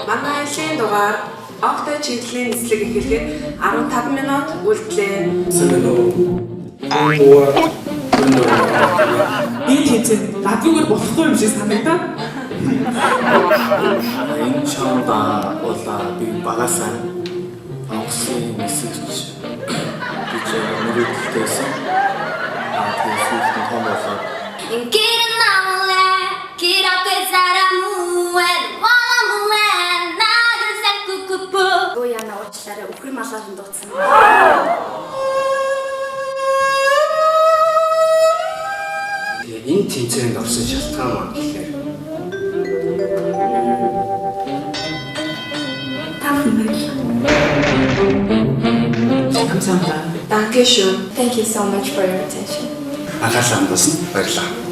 Манай айлын дугаар огтой чиглэлийн нислэг эхлэхэд 15 минут үлдлээ. Энэ тэмцээнд радиогоор болохгүй юм шиг санагдаа. Энэ чамда болоо би багасаа авсан мессеж гэж мөрөдөлтөөсөн. Тэгээд том болоо. Яна уучлаарай өхөр малаар дуудсан. Энэ тэмцээнд орсон шалтгаан маань гэхээр Thank you so much for your attention. анхаарлаа хандуулсан баярлалаа.